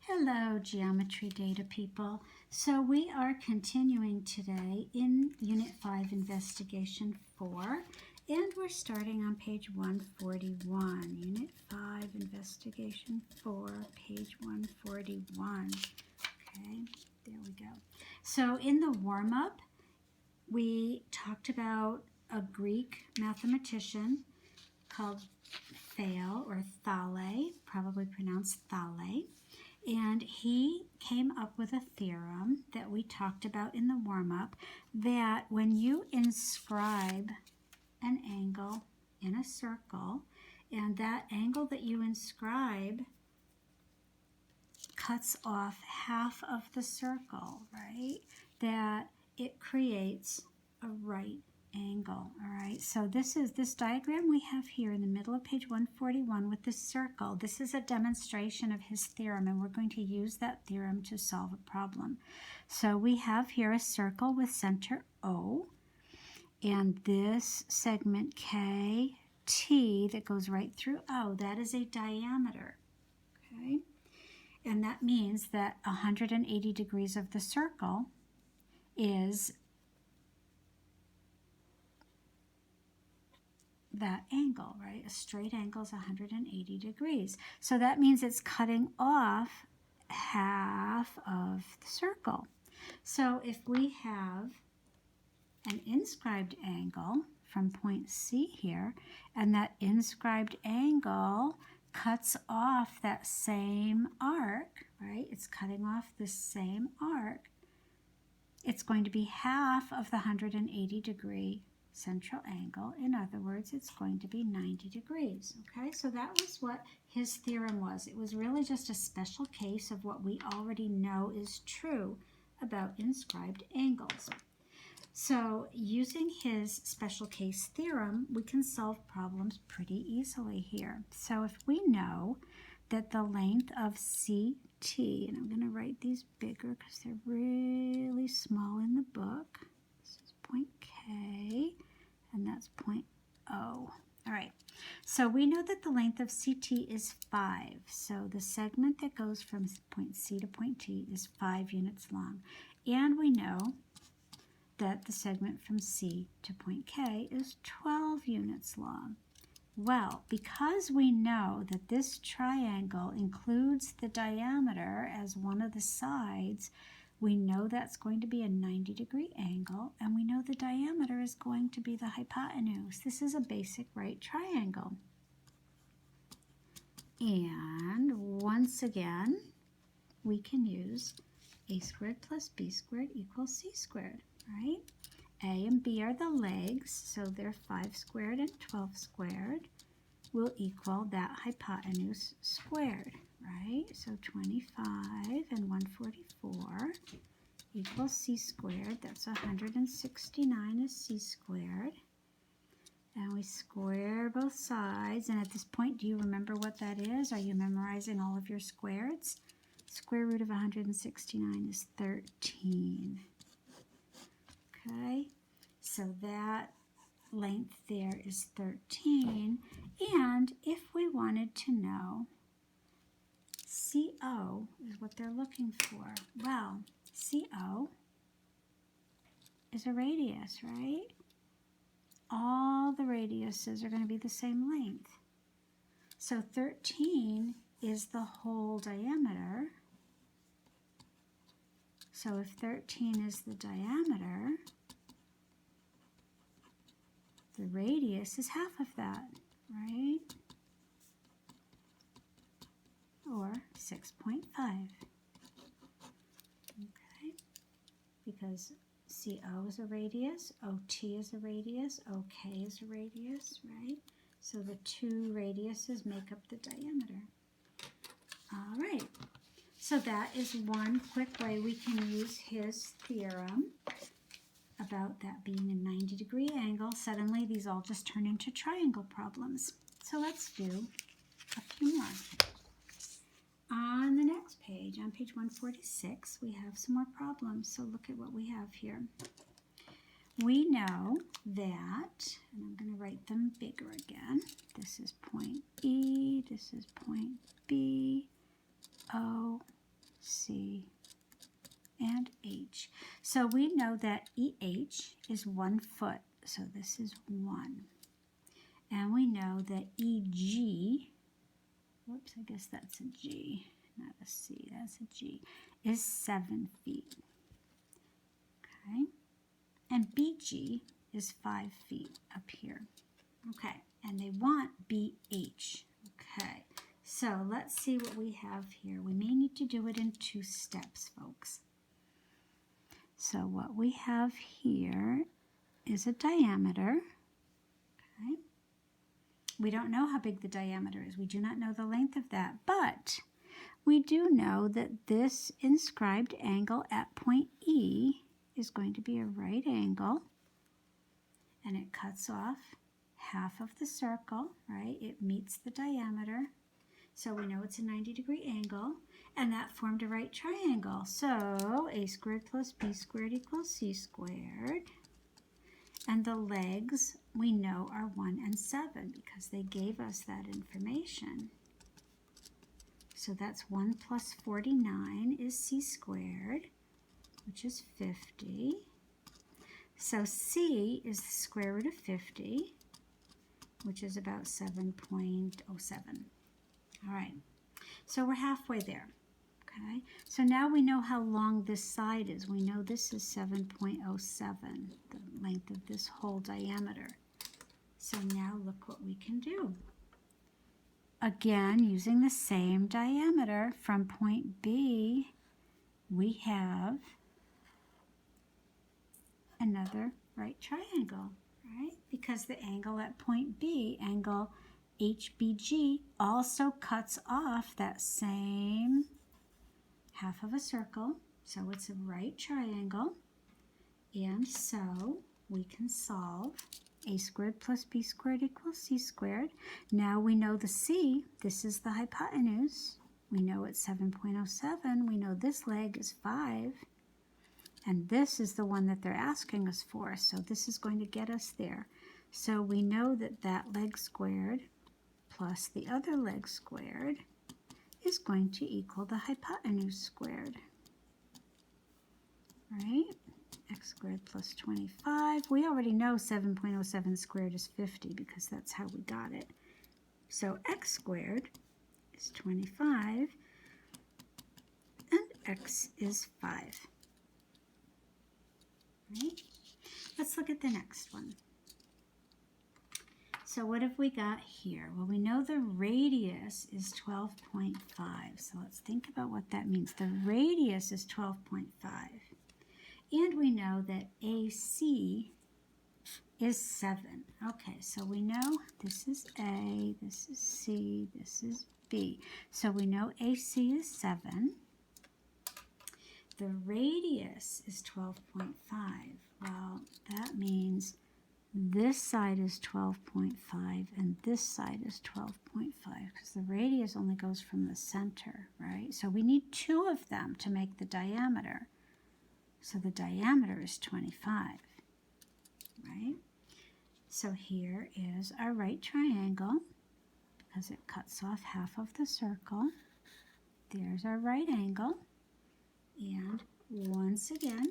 Hello, geometry data people. So we are continuing today in Unit 5, Investigation 4, and we're starting on page 141. Unit 5, Investigation 4, page 141. Okay, there we go. So in the warm-up, we talked about a Greek mathematician called Thales, probably pronounced Thales. And he came up with a theorem that we talked about in the warm-up, that when you inscribe an angle in a circle, and that angle that you inscribe cuts off half of the circle, right, that it creates a right angle. All right, so this is this diagram we have here in the middle of page 141 with this circle. This is a demonstration of his theorem, and we're going to use that theorem to solve a problem. So we have here a circle with center O, and this segment KT that goes right through O, that is a diameter. Okay, and that means that 180 degrees of the circle is that angle, right? A straight angle is 180 degrees. So that means it's cutting off half of the circle. So if we have an inscribed angle from point C here, and that inscribed angle cuts off that same arc, right? It's cutting off the same arc. It's going to be half of the 180 degree central angle. In other words, it's going to be 90 degrees. Okay, so that was what his theorem was. It was really just a special case of what we already know is true about inscribed angles. So using his special case theorem, we can solve problems pretty easily here. So if we know that the length of CT, and I'm going to write these bigger because they're really small in the book. This is point K, and that's point O. All right, so we know that the length of CT is 5. So the segment that goes from point C to point T is 5 units long. And we know that the segment from C to point K is 12 units long. Well, because we know that this triangle includes the diameter as one of the sides, we know that's going to be a 90 degree angle, and we know the diameter is going to be the hypotenuse. This is a basic right triangle. And once again, we can use a squared plus b squared equals c squared, right? A and b are the legs, so they're 5 squared and 12 squared will equal that hypotenuse squared, right? So 25 and 144 equals c squared. That's 169 is c squared. And we square both sides. And at this point, do you remember what that is? Are you memorizing all of your squareds? Square root of 169 is 13. Okay, so that length there is 13. And if we wanted to know CO is what they're looking for. Well, CO is a radius, right? All the radiuses are going to be the same length. So 13 is the whole diameter. So if 13 is the diameter, the radius is half of that, right? Or 6.5. Okay, because CO is a radius, OT is a radius, OK is a radius, right? So the two radiuses make up the diameter. All right, so that is one quick way we can use his theorem about that being a 90 degree angle. Suddenly these all just turn into triangle problems. So let's do a few more. On the next page, on page 146, we have some more problems. So look at what we have here. We know that, and I'm going to write them bigger again. This is point E, this is point B, O, C, and H. So we know that EH is 1 foot, so this is 1. And we know that EG, whoops, I guess that's a G, not a C, that's a G, is 7 feet. Okay, and BG is 5 feet up here. Okay, and they want BH. Okay, so let's see what we have here. We may need to do it in 2 steps, folks. So what we have here is a diameter. Okay, we don't know how big the diameter is. We do not know the length of that, but we do know that this inscribed angle at point E is going to be a right angle, and it cuts off half of the circle, right? It meets the diameter, so we know it's a 90-degree angle, and that formed a right triangle. So a squared plus b squared equals c squared, and the legs we know are 1 and 7 because they gave us that information. So that's 1 plus 49 is c squared, which is 50. So c is the square root of 50, which is about 7.07. All right, so we're halfway there. Okay, so now we know how long this side is. We know this is 7.07, the length of this whole diameter. So now look what we can do. Again, using the same diameter from point B, we have another right triangle, right? Because the angle at point B, angle HBG, also cuts off that same half of a circle, so it's a right triangle. And so we can solve a squared plus b squared equals c squared. Now we know the c, this is the hypotenuse. We know it's 7.07. We know this leg is 5. And this is the one that they're asking us for, so this is going to get us there. So we know that that leg squared plus the other leg squared is going to equal the hypotenuse squared, right? X squared plus 25. We already know 7.07 squared is 50 because that's how we got it. So x squared is 25, and x is 5. Right? Let's look at the next one. So what have we got here? Well, we know the radius is 12.5. So let's think about what that means. The radius is 12.5. And we know that AC is 7. Okay, so we know this is A, this is C, this is B. So we know AC is 7. The radius is 12.5. Well, that means this side is 12.5 and this side is 12.5 because the radius only goes from the center, right? So we need 2 of them to make the diameter. So the diameter is 25, right? So here is our right triangle because it cuts off half of the circle. There's our right angle. And once again,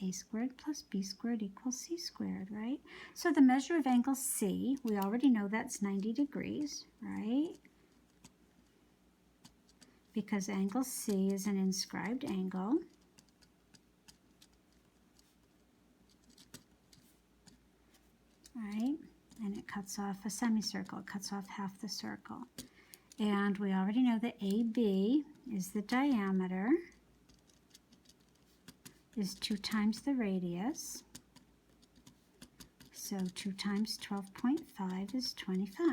a squared plus b squared equals c squared, right? So the measure of angle C, we already know that's 90 degrees, right? Because angle C is an inscribed angle. Right? And it cuts off a semicircle. It cuts off half the circle. And we already know that AB is the diameter, is 2 times the radius. So 2 times 12.5 is 25.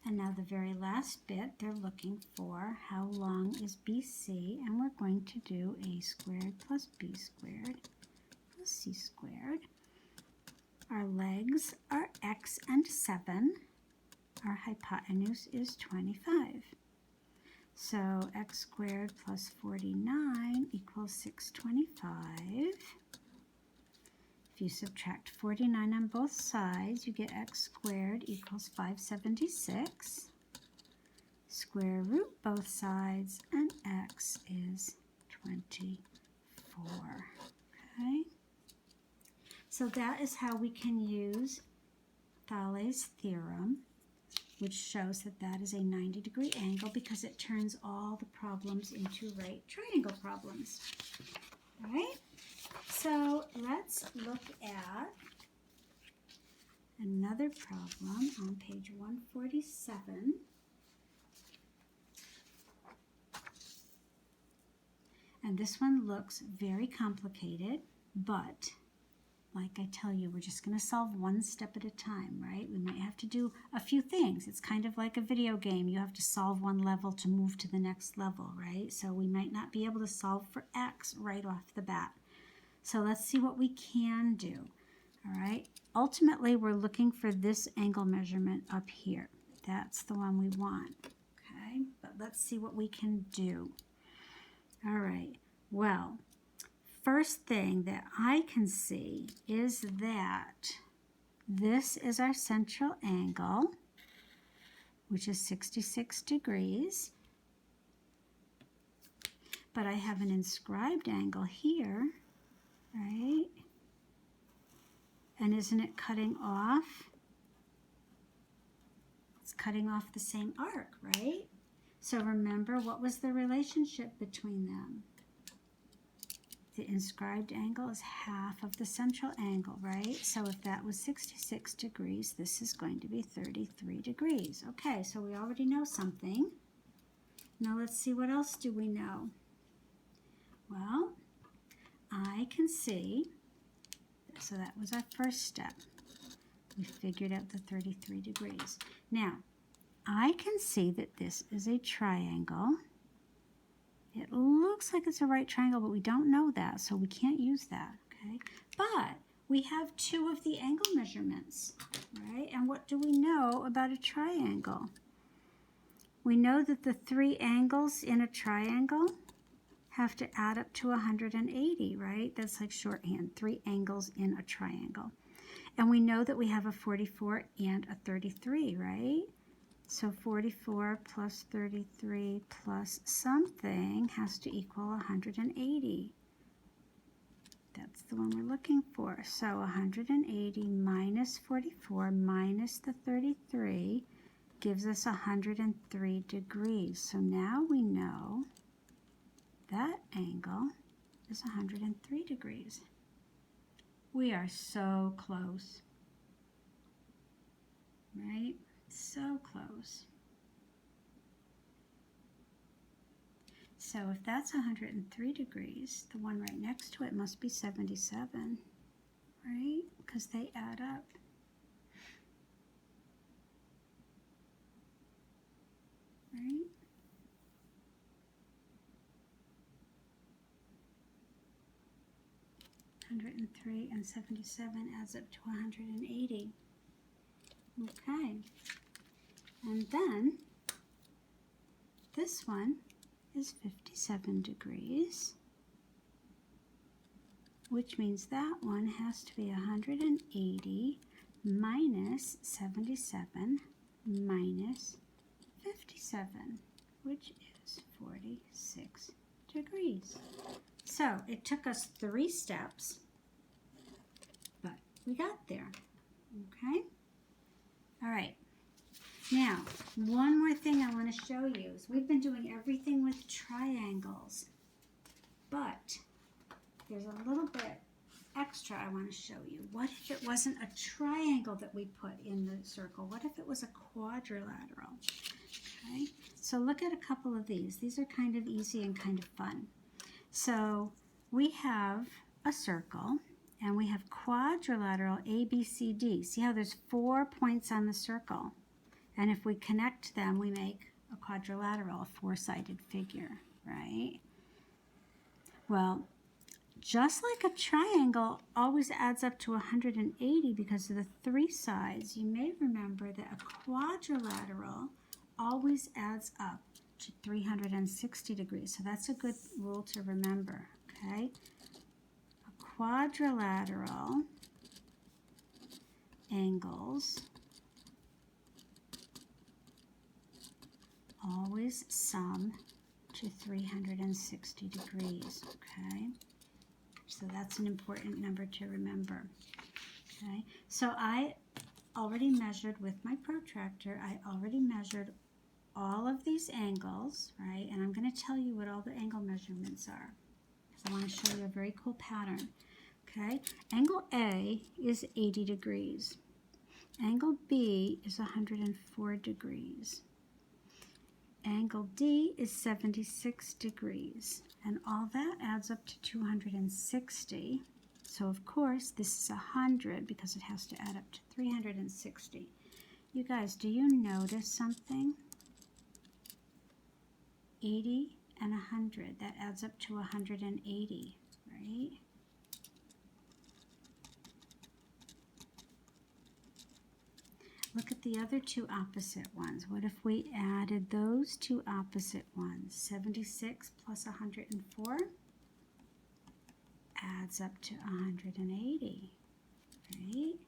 And now the very last bit, they're looking for how long is BC, and we're going to do a squared plus b squared plus c squared. Our legs are x and 7. Our hypotenuse is 25. So x squared plus 49 equals 625. If you subtract 49 on both sides, you get x squared equals 576. square root both sides, and x is 24. Okay? So that is how we can use Thales' theorem, which shows that that is a 90-degree angle because it turns all the problems into right triangle problems. All right? So let's look at another problem on page 147. And this one looks very complicated, but like I tell you, we're just going to solve one step at a time, right? We might have to do a few things. It's kind of like a video game. You have to solve one level to move to the next level, right? So we might not be able to solve for x right off the bat. So let's see what we can do, all right? Ultimately, we're looking for this angle measurement up here. That's the one we want, okay? But let's see what we can do. All right, well, first thing that I can see is that this is our central angle, which is 66 degrees. But I have an inscribed angle here, right? And isn't it cutting off? It's cutting off the same arc, right? So remember, what was the relationship between them? The inscribed angle is half of the central angle, right? So if that was 66 degrees, this is going to be 33 degrees. Okay, so we already know something. Now let's see, what else do we know? Well, I can see, so that was our first step. We figured out the 33 degrees. Now, I can see that this is a triangle. It looks like it's a right triangle, but we don't know that, so we can't use that, okay? But we have two of the angle measurements, right? And what do we know about a triangle? We know that the three angles in a triangle have to add up to 180, right? That's like shorthand, three angles in a triangle. And we know that we have a 44 and a 33, right? So 44 plus 33 plus something has to equal 180. That's the one we're looking for. So 180 minus 44 minus the 33 gives us 103 degrees. So now we know that angle is 103 degrees. We are so close, right? So close. So if that's 103 degrees, the one right next to it must be 77, right? Because they add up. Right? (103) and 77 adds up to 180. Okay. And then this one is 57 degrees, which means that one has to be 180 minus 77 minus 57, which is 46 degrees. So it took us 3 steps, but we got there, okay? All right. Now, one more thing I want to show you is we've been doing everything with triangles, but there's a little bit extra I want to show you. What if it wasn't a triangle that we put in the circle? What if it was a quadrilateral? Okay, so look at a couple of these. These are kind of easy and kind of fun. So we have a circle, and we have quadrilateral ABCD. See how there's 4 points on the circle? And if we connect them, we make a quadrilateral, a 4-sided figure, right? Well, just like a triangle always adds up to 180 because of the 3 sides, you may remember that a quadrilateral always adds up to 360 degrees. So that's a good rule to remember, okay? A quadrilateral angles always always sum to 360 degrees, okay? So that's an important number to remember, okay? So I already measured with my protractor, I already measured all of these angles, right? And I'm going to tell you what all the angle measurements are, because I want to show you a very cool pattern, okay? Angle A is 80 degrees. Angle B is 104 degrees. Angle D is 76 degrees. And all that adds up to 260. So of course this is 100 because it has to add up to 360. You guys, do you notice something? 80 and 100, that adds up to 180, right? Look at the other two opposite ones. What if we added those two opposite ones? 76 plus 104 adds up to 180, right?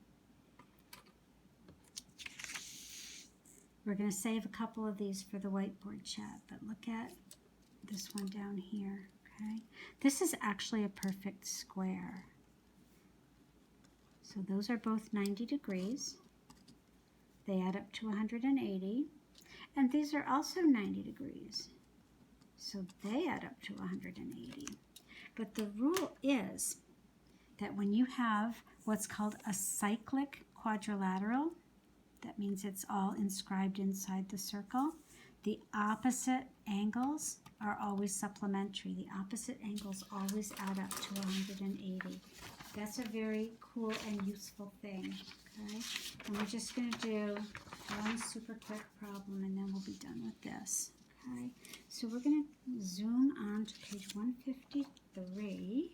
We're going to save a couple of these for the whiteboard chat, but look at this one down here, okay? This is actually a perfect square. So those are both 90 degrees. They add up to 180. And these are also 90 degrees. So they add up to 180. But the rule is that when you have what's called a cyclic quadrilateral, that means it's all inscribed inside the circle, the opposite angles are always supplementary. The opposite angles always add up to 180. That's a very cool and useful thing, okay? And we're just going to do one super quick problem and then we'll be done with this, okay? So we're going to zoom on to page 153.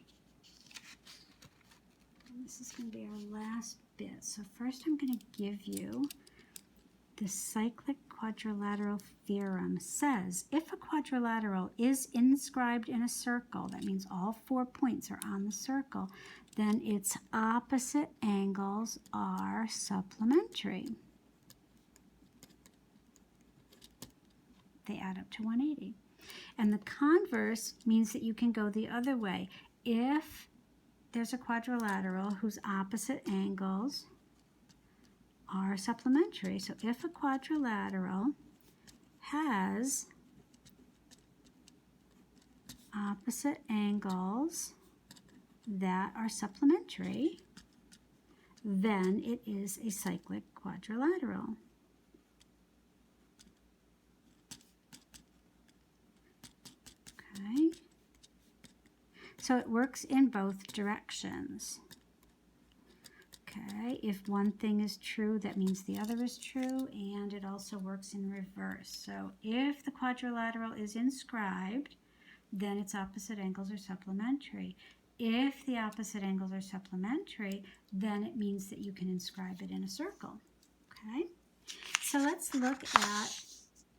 And this is going to be our last bit. So first I'm going to give you the cyclic quadrilateral theorem. Says if a quadrilateral is inscribed in a circle, that means all 4 points are on the circle, then its opposite angles are supplementary. They add up to 180. And the converse means that you can go the other way. If there's a quadrilateral whose opposite angles are supplementary. So if a quadrilateral has opposite angles that are supplementary, then it is a cyclic quadrilateral. Okay. So it works in both directions. Okay, if one thing is true, that means the other is true, and it also works in reverse. So if the quadrilateral is inscribed, then its opposite angles are supplementary. If the opposite angles are supplementary, then it means that you can inscribe it in a circle. Okay, so let's look at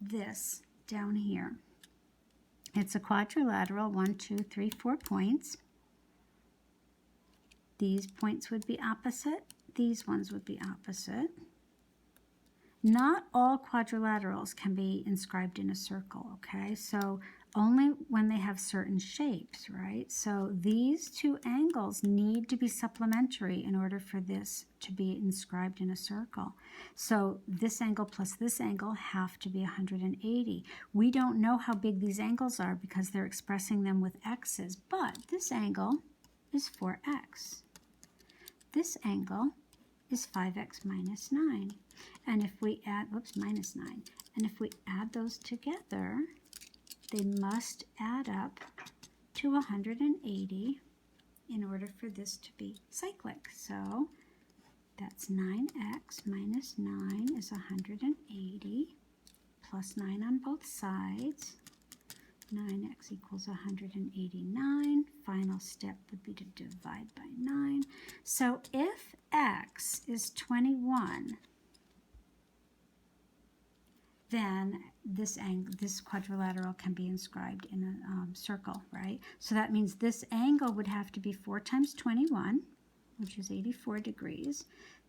this down here. It's a quadrilateral, 1, 2, 3, 4 points. These points would be opposite. These ones would be opposite. Not all quadrilaterals can be inscribed in a circle, okay? So only when they have certain shapes, right? So these two angles need to be supplementary in order for this to be inscribed in a circle. So this angle plus this angle have to be 180. We don't know how big these angles are because they're expressing them with x's, but this angle is 4x. This angle is 5x minus 9. And if we add, minus 9. And if we add those together, they must add up to 180 in order for this to be cyclic. So that's 9x minus 9 is 180 plus 9 on both sides. 9x equals 189. Final step would be to divide by 9. So if x is 21, then this quadrilateral can be inscribed in a circle, right? So that means this angle would have to be 4 times 21, which is 84 degrees.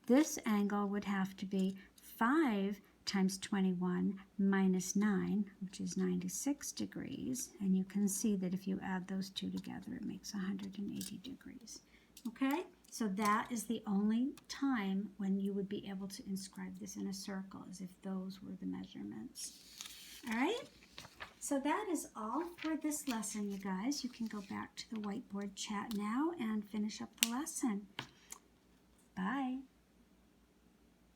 This angle would have to be 5 times 21 minus 9, which is 96 degrees. And you can see that if you add those two together, it makes 180 degrees. Okay? So that is the only time when you would be able to inscribe this in a circle, as if those were the measurements. All right? So that is all for this lesson, you guys. You can go back to the whiteboard chat now and finish up the lesson. Bye.